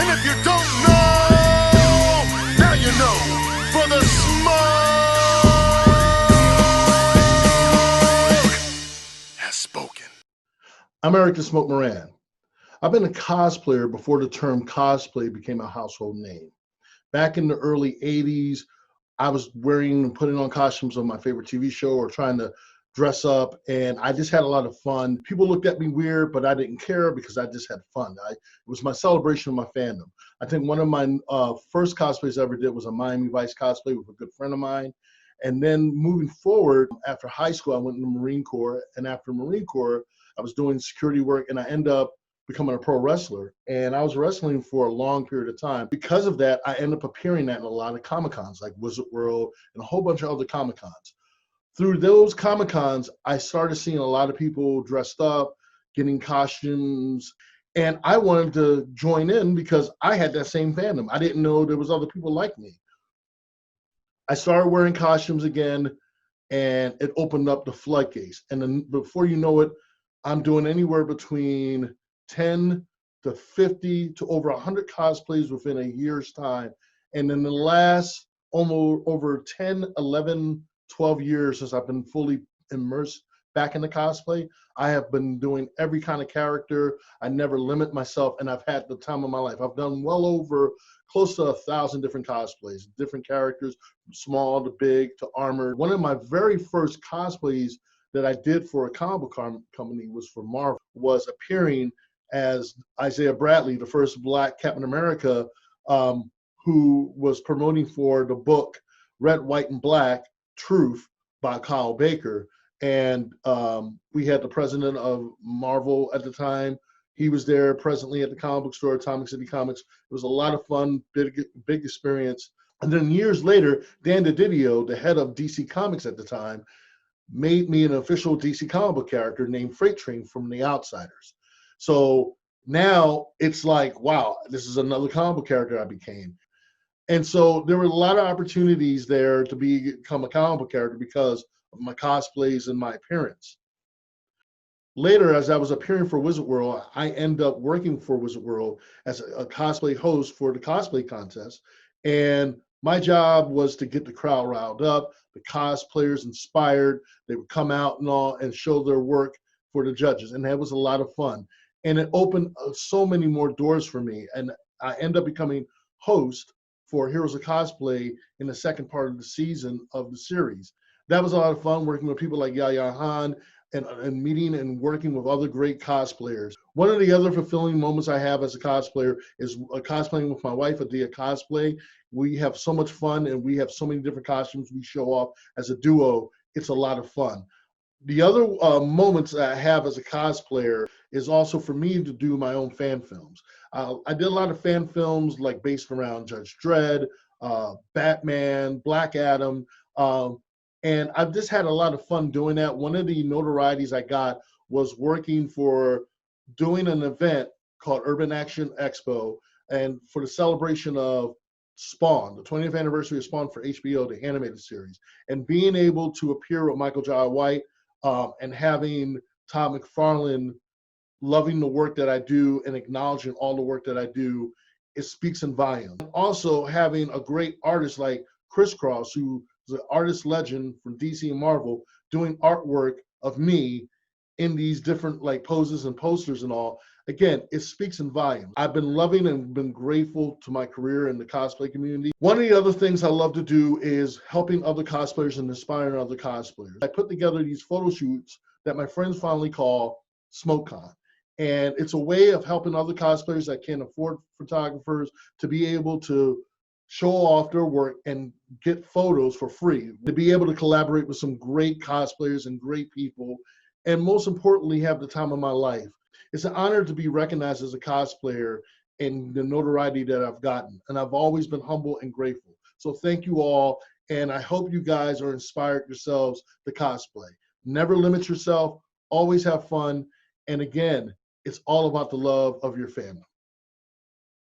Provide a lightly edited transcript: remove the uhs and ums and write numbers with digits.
And if you don't know, now you know. For the smoke has spoken. I'm Eric the Smoke Moran. I've been a cosplayer before the term cosplay became a household name. Back in the early 80s, I was wearing and putting on costumes of my favorite TV show or trying to dress up, and I just had a lot of fun. People looked at me weird, but I didn't care because I just had fun. It was my celebration of my fandom. I think one of my first cosplays I ever did was a Miami Vice cosplay with a good friend of mine. And then moving forward, after high school, I went in the Marine Corps, and after Marine Corps, I was doing security work, and I ended up becoming a pro wrestler. And I was wrestling for a long period of time. Because of that, I ended up appearing at a lot of Comic-Cons, like Wizard World and a whole bunch of other Comic-Cons. Through those Comic-Cons, I started seeing a lot of people dressed up, getting costumes, and I wanted to join in because I had that same fandom. I didn't know there was other people like me. I started wearing costumes again, and it opened up the floodgates. And then before you know it, I'm doing anywhere between 10 to 50 to over 100 cosplays within a year's time. And in the last almost over 10, 11, 12 years since I've been fully immersed back in the cosplay, I have been doing every kind of character. I never limit myself, and I've had the time of my life. I've done well over close to 1,000 different cosplays, different characters, from small to big to armored. One of my very first cosplays that I did for a comic book company was for Marvel, was appearing as Isaiah Bradley, the first Black Captain America, who was promoting for the book Red, White, and Black, Truth by Kyle Baker. And we had the president of Marvel at the time. He was there presently at the comic book store, Atomic City Comics. It was a lot of fun, big experience. And then years later, Dan DiDio, the head of DC Comics at the time, made me an official DC comic book character named Freight Train from The Outsiders. So now it's like, wow, this is another comic book character I became. And so there were a lot of opportunities there to become a comic book character because of my cosplays and my appearance. Later, as I was appearing for Wizard World, I ended up working for Wizard World as a cosplay host for the cosplay contest. And my job was to get the crowd riled up, the cosplayers inspired. They would come out and all and show their work for the judges. And that was a lot of fun. And it opened so many more doors for me. And I ended up becoming host for Heroes of Cosplay in the second part of the season of the series. That was a lot of fun, working with people like Yaya Han and meeting and working with other great cosplayers. One of the other fulfilling moments I have as a cosplayer is cosplaying with my wife, Adia Cosplay. We have so much fun, and we have so many different costumes we show off as a duo. It's a lot of fun. The other moments that I have as a cosplayer is also for me to do my own fan films. I did a lot of fan films like based around Judge Dredd, Batman, Black Adam, and I've just had a lot of fun doing that. One of the notorieties I got was working for doing an event called Urban Action Expo, and for the celebration of Spawn, the 20th anniversary of Spawn for HBO, the animated series, and being able to appear with Michael Jai White and having Todd McFarlane loving the work that I do and acknowledging all the work that I do, it speaks in volumes. Also having a great artist like Chris Cross, who is an artist legend from DC and Marvel, doing artwork of me in these different like poses and posters and all. Again, it speaks in volumes. I've been loving and been grateful to my career in the cosplay community. One of the other things I love to do is helping other cosplayers and inspiring other cosplayers. I put together these photo shoots that my friends finally call SmokeCon. And it's a way of helping other cosplayers that can't afford photographers to be able to show off their work and get photos for free, to be able to collaborate with some great cosplayers and great people, and most importantly, have the time of my life. It's an honor to be recognized as a cosplayer and the notoriety that I've gotten. And I've always been humble and grateful. So thank you all. And I hope you guys are inspired yourselves to cosplay. Never limit yourself, always have fun. And again, it's all about the love of your family.